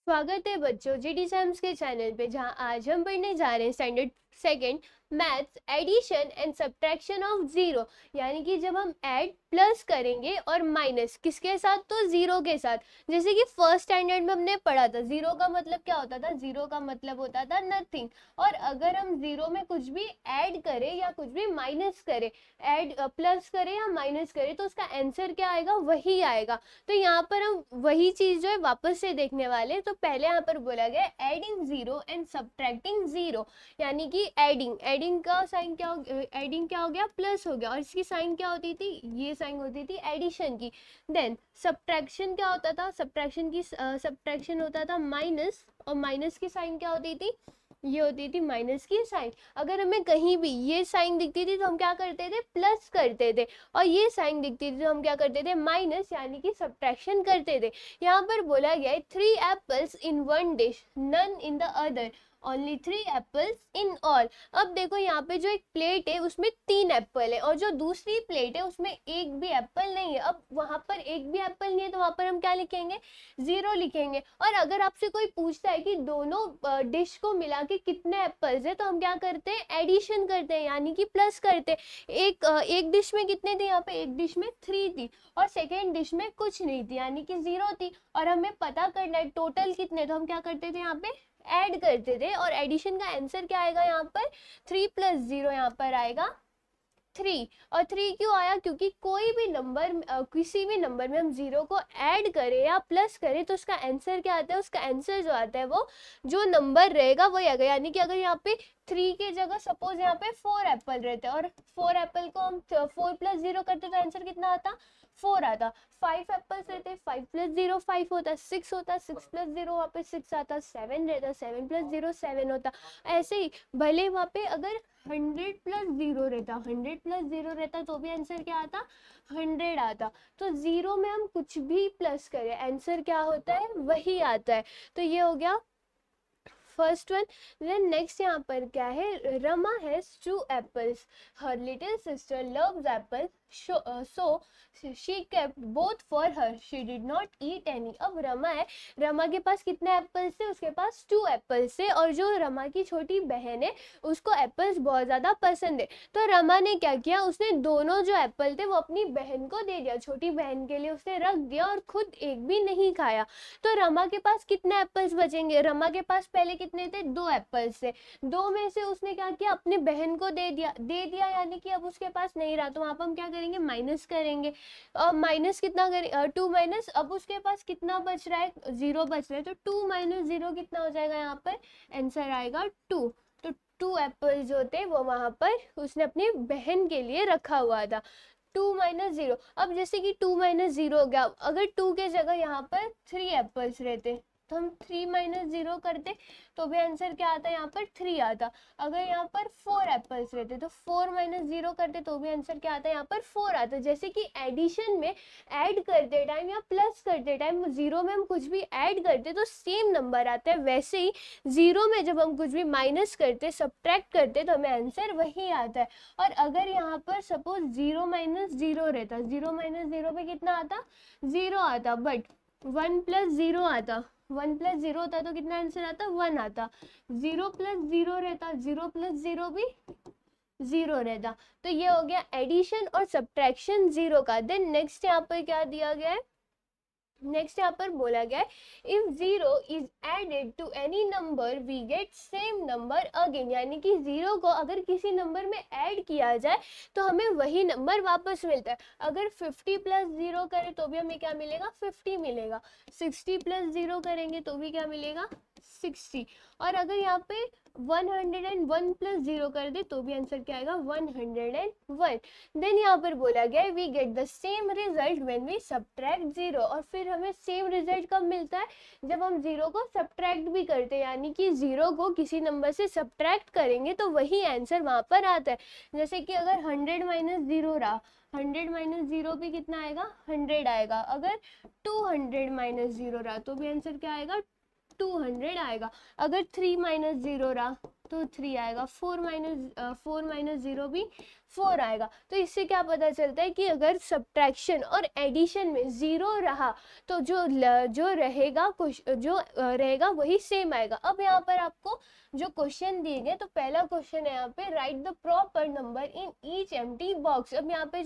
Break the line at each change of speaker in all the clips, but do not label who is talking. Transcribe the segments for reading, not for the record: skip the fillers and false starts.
स्वागत है बच्चों जीडी साइंस के चैनल पे, जहां आज हम पढ़ने जा रहे हैं standard second maths addition and subtraction of zero. यानी कि जब हम ऐड प्लस करेंगे और माइनस किसके साथ, तो जीरो के साथ। जैसे कि फर्स्ट स्टैंडर्ड में हमने पढ़ा था, जीरो का मतलब क्या होता था, जीरो का मतलब होता था नथिंग। और अगर हम जीरो में कुछ भी ऐड करें या कुछ भी माइनस करें, ऐड प्लस करें या माइनस करें, तो उसका आंसर क्या आएगा, वही आएगा। तो यहाँ पर हम वही चीज जो है वापस से देखने वाले। तो पहले यहाँ पर बोला गया adding zero and subtracting zero, यानी कि एडिंग एडिंग का साइन क्या हो, एडिंग क्या हो गया, प्लस हो गया। और इसकी साइन क्या होती थी, ये साइन होती थी एडिशन की। देन सब्ट्रैक्शन क्या होता था, सब्ट्रैक्शन की सब्ट्रैक्शन होता था माइनस, और माइनस की साइन क्या होती थी, ये होती थी माइनस की साइन। अगर हमें कहीं भी ये साइन दिखती थी तो हम क्या करते थे, प्लस करते थे। और ये साइन दिखती थी तो हम क्या करते थे, माइनस, यानी कि सब्ट्रैक्शन करते थे। यहाँ पर बोला गया है 3 apples in one dish, none in the other, only 3 apples in all. अब देखो यहाँ पे जो एक प्लेट है उसमें 3 एप्पल है, और जो दूसरी प्लेट है उसमें एक भी एप्पल नहीं है। अब वहां पर एक भी एप्पल नहीं है तो वहां पर हम क्या लिखेंगे, जीरो लिखेंगे। और अगर आपसे कोई पूछता है कि दोनों डिश को मिला के कितने एप्पल्स है, तो हम क्या करते हैं, एडिशन करते हैं, यानी कि प्लस करते हैं। एक डिश में कितने थे, यहाँ पे एक डिश में 3 थी, और सेकेंड डिश में कुछ नहीं थी, यानी कि जीरो थी। और हमें पता करना है टोटल कितने, तो हम क्या करते थे, यहाँ पे ऐड करते थे। और एडिशन का आंसर क्या आएगा, यहाँ पर 3 + 0 यहाँ पर आएगा 3। और 3 क्यों आया, क्योंकि कोई भी नंबर, किसी भी नंबर में हम जीरो को ऐड करें या प्लस करें तो उसका आंसर क्या आता है, उसका आंसर जो आता है वो जो नंबर रहेगा वही आएगा। यानी कि अगर यहाँ पे 3 की जगह सपोज यहाँ पे 4 एप्पल रहते हैं, और 4 एप्पल को हम 4 + 0 करते तो आंसर कितना आता, 4 आता। 5 एप्पल्स रहते, 5 + 0 5 होता, 6 होता, 6 + 0 वहाँ पे 6 आता, 7 रहता, 7 + 0 7 होता। ऐसे ही भले वहाँ पे अगर 100 + 0 रहता, 100 + 0 रहता तो भी आंसर क्या आता, 100 आता। तो जीरो में हम कुछ भी प्लस करें, आंसर क्या होता है, वही आता है। तो ये हो गया फर्स्ट वन। देन नेक्स्ट यहाँ पर क्या है, Rama has 2 apples, her little sister loves Apple, so she kept both for her, she did not eat any. अब रमा है, रमा के पास कितने एप्पल्स थे, उसके पास 2 एप्पल्स थे, और जो रमा की छोटी बहन है उसको एप्पल्स बहुत ज़्यादा पसंद है। तो रमा ने क्या किया, उसने दोनों जो एप्पल थे वो अपनी बहन को दे दिया, छोटी बहन के लिए उसने रख दिया, और खुद एक भी नहीं खाया। तो रमा के पास कितने एप्पल्स बचेंगे, रमा के पास पहले कितने थे, 2 एप्पल्स थे। 2 में से उसने क्या किया, अपनी बहन को दे दिया, यानी कि अब उसके पास नहीं रहा। तो वहां पर हम क्या करेंगे, माइनस करेंगे। माइनस कितना करें, 2 माइनस, अब उसके पास कितना बच रहा है, 0 बच रहा है। तो 2 - 0 कितना हो जाएगा, यहाँ पर आंसर आएगा 2। तो 2 एप्पल जो थे वो वहां पर उसने अपनी बहन के लिए रखा हुआ था। 2 - 0, अब जैसे कि 2 - 0 हो गया, अगर 2 के जगह यहाँ पर 3 एप्पल्स रहते तो हम 3 - 0 करते तो भी आंसर क्या आता है, यहाँ पर 3 आता। अगर यहाँ पर 4 एप्पल्स रहते तो 4 - 0 करते तो भी आंसर क्या आता है, यहाँ पर 4 आता। जैसे कि एडिशन में ऐड करते टाइम या प्लस करते टाइम जीरो में हम कुछ भी ऐड करते तो सेम नंबर आता है, वैसे ही जीरो में जब हम कुछ भी माइनस करते, सब्ट्रैक्ट करते, तो हमें आंसर वही आता है। और अगर यहाँ पर सपोज 0 - 0 रहता, 0 - 0 पे कितना आता, 0 आता, बट 1 + 0 आता, 1 + 0 होता तो कितना आंसर आता, 1 आता। 0 + 0 रहता, 0 + 0 भी 0 रहता। तो ये हो गया एडिशन और सब्ट्रैक्शन जीरो का। देन नेक्स्ट यहाँ पर क्या दिया गया है, नेक्स्ट यहाँ पर बोला गया है if zero is added to any number we get same number again, यानी कि जीरो को अगर किसी नंबर में ऐड किया जाए तो हमें वही नंबर वापस मिलता है। अगर 50 + 0 करें तो भी हमें क्या मिलेगा, 50 मिलेगा। 60 + 0 करेंगे तो भी क्या मिलेगा, 60। और अगर यहाँ पे 101 + 0 कर दे तो भी आंसर क्या आएगा, 101। देन यहाँ पर बोला गया है we get the same result when we subtract zero, और फिर हमें सेम रिजल्ट कब मिलता है, जब हम जीरो को सब्ट्रैक्ट भी करते हैं, यानी कि जीरो को किसी नंबर से सब्ट्रैक्ट करेंगे तो वही आंसर वहां पर आता है। जैसे कि अगर 100 - 0 रहा, 100 - 0 भी कितना आएगा, 100 आएगा। अगर 200 - 0 रहा तो भी आंसर क्या आएगा, 200 आएगा। अगर 3 - 0 रहा तो 3 आएगा। 4 - 0 भी 4 आएगा। तो इससे क्या पता चलता है कि अगर सब्ट्रैक्शन और एडिशन में 0 रहा तो जो रहेगा वही सेम आएगा। अब यहाँ पर आपको जो क्वेश्चन दिए गए, तो पहला क्वेश्चन है यहाँ पे right the proper number in each empty box. अब यहाँ पे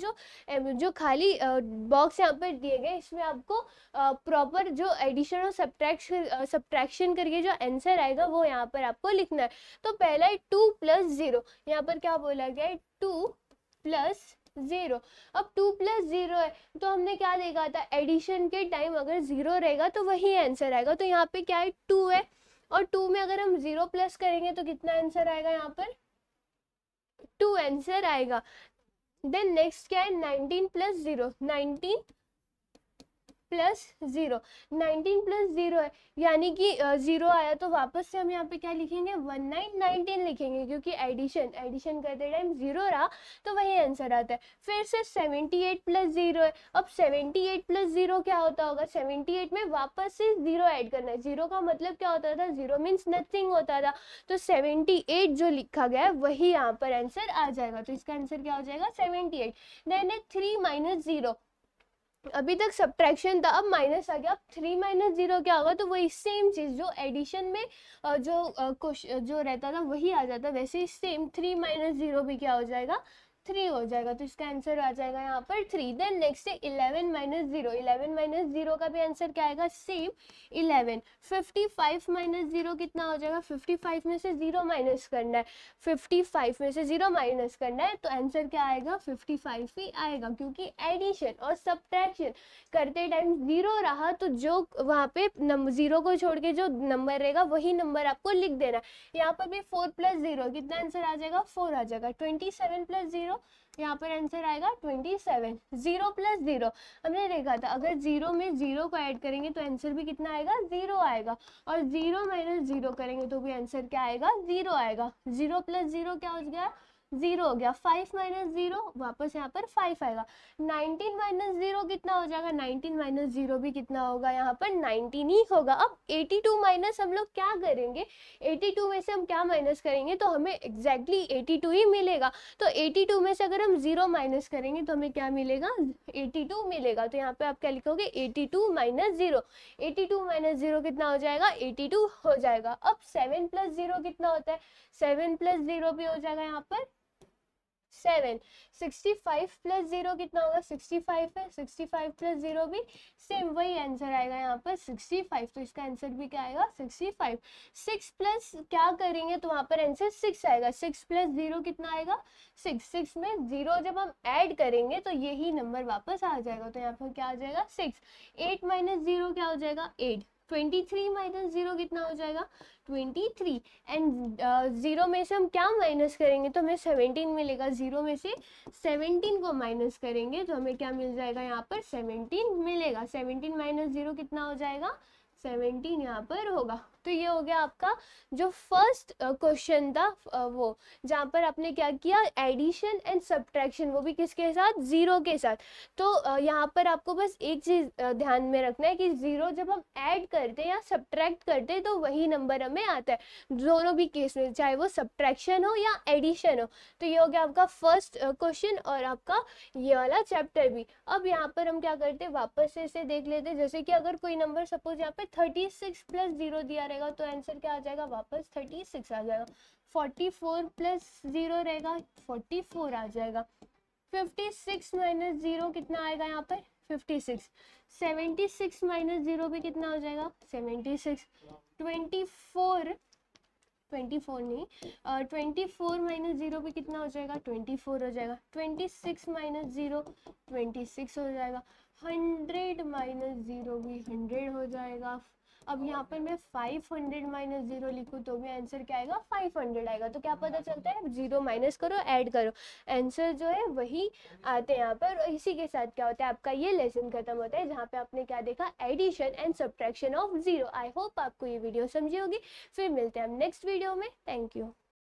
जो खाली बॉक्स यहाँ पे दिए गए, इसमें आपको प्रॉपर जो एडिशन और सब्ट्रैक्शन करके जो आंसर आएगा वो यहाँ पर आपको लिखना है। तो पहला है 2 + 0, यहाँ पर क्या बोला गया है 2 + 0। अब 2 + 0 है तो हमने क्या देखा था, एडिशन के टाइम अगर 0 रहेगा तो वही आंसर आएगा। तो यहाँ पे क्या है 2 है, और 2 में अगर हम 0 प्लस करेंगे तो कितना आंसर आएगा, यहाँ पर 2 आंसर आएगा। देन नेक्स्ट क्या है 19 + 0, 19 + 0, 19 + 0 है, यानी कि 0 आया तो वापस से हम यहाँ पे क्या लिखेंगे 19 लिखेंगे, क्योंकि एडिशन करते टाइम 0 रहा तो वही आंसर आता है। फिर से 78 + 0 है। अब 78 + 0 क्या होता होगा, 78 में वापस से 0 ऐड करना है। 0 का मतलब क्या होता था, 0 मीन्स नथिंग होता था। तो 78 जो लिखा गया है वही यहाँ पर आंसर आ जाएगा। तो इसका आंसर क्या हो जाएगा 78। देन 3 - 0, अभी तक सब्ट्रैक्शन था, अब माइनस आ गया। अब 3 - 0 क्या होगा, तो वही सेम चीज जो एडिशन में जो रहता था वही आ जाता, वैसे ही सेम 3 - 0 भी क्या हो जाएगा 3 हो जाएगा। तो इसका आंसर आ जाएगा यहाँ पर 3। देन नेक्स्ट है 11 - 0, 11 - 0 का भी आंसर क्या आएगा सेम 11। 55 - 0 कितना हो जाएगा, 55 में से 0 माइनस करना है, 55 में से 0 माइनस करना है तो आंसर क्या आएगा 55 ही आएगा, क्योंकि एडिशन और सब्ट्रैक्शन करते टाइम 0 रहा तो जो वहाँ पे 0 को छोड़ के जो नंबर रहेगा वही नंबर आपको लिख देना है। यहाँ पर भी 4 + 0 कितना आंसर आ जाएगा 4 आ जाएगा। 27 + 0, यहाँ पर आंसर आएगा 27। 0 + 0 हमने देखा था, अगर 0 में 0 को ऐड करेंगे तो आंसर भी कितना आएगा 0 आएगा, और 0 - 0 करेंगे तो भी आंसर क्या आएगा 0 आएगा। 0 + 0 क्या हो गया 0 हो गया। 5 - 0 वापस यहाँ पर 5 आएगा। 19 - 0 कितना हो जाएगा, 19 - 0 भी कितना होगा यहाँ पर 19 ही होगा। अब 82 माइनस हम लोग क्या करेंगे, 82 में से हम क्या माइनस करेंगे तो हमें एग्जैक्टली 82 ही मिलेगा। तो 82 में से अगर हम 0 माइनस करेंगे तो हमें क्या मिलेगा 82 मिलेगा। तो यहाँ पे आप क्या लिखोगे 82 - 0, 82 - 0 कितना हो जाएगा 82 हो जाएगा। अब 7 + 0 कितना होता है, 7 + 0 भी हो जाएगा यहाँ पर 7। 65 + 0 कितना होगा 65 है, 65 + 0 भी सेम वही आंसर आएगा यहाँ पर 65। तो इसका आंसर भी क्या आएगा 65। 6 प्लस क्या करेंगे तो वहाँ पर आंसर 6 आएगा। 6 + 0 कितना आएगा 6। 6 में 0 जब हम ऐड करेंगे तो यही नंबर वापस आ जाएगा। तो यहाँ पर क्या आ जाएगा 6। 8 - 0 क्या हो जाएगा 8। 23 - 0 कितना हो जाएगा 23। एंड 0 में से हम क्या माइनस करेंगे तो हमें 17 मिलेगा। 0 में से 17 को माइनस करेंगे तो हमें क्या मिल जाएगा यहाँ पर 17 मिलेगा। 17 - 0 कितना हो जाएगा 17 यहाँ पर होगा। तो ये हो गया आपका जो फर्स्ट क्वेश्चन था, वो जहाँ पर आपने क्या किया एडिशन एंड सब्ट्रैक्शन, वो भी किसके साथ 0 के साथ। तो यहाँ पर आपको बस एक चीज ध्यान में रखना है कि 0 जब हम ऐड करते हैं या सब्ट्रैक्ट करते हैं तो वही नंबर हमें आता है दोनों भी केस में, चाहे वो सब्ट्रैक्शन हो या एडिशन हो। तो ये हो गया आपका फर्स्ट क्वेश्चन और आपका ये वाला चैप्टर भी। अब यहाँ पर हम क्या करते हैं वापस से इसे देख लेते हैं। जैसे कि अगर कोई नंबर सपोज यहाँ पे 36 + 0 दिया रहेगा तो आंसर क्या आ जाएगा वापस 36 आ जाएगा। 44 + 0 रहेगा 44 आ जाएगा। 56 - 0 कितना आएगा यहाँ पर 56। 76 - 0 भी कितना हो जाएगा 76। 24 नहीं 24 - 0 भी कितना हो जाएगा 24 हो जाएगा। 26 - 0 26 हो जाएगा। 100 - 0 भी 100 हो जाएगा। अब यहाँ पर मैं 500 - 0 लिखूँ तो भी आंसर क्या आएगा 500 आएगा। तो क्या पता चलता है 0 माइनस करो ऐड करो आंसर जो है वही आते हैं यहाँ पर। और इसी के साथ क्या होता है आपका ये लेसन खत्म होता है, जहाँ पे आपने क्या देखा addition and subtraction of 0। I hope आपको ये वीडियो समझी होगी। फिर मिलते हैं हम नेक्स्ट वीडियो में। Thank you.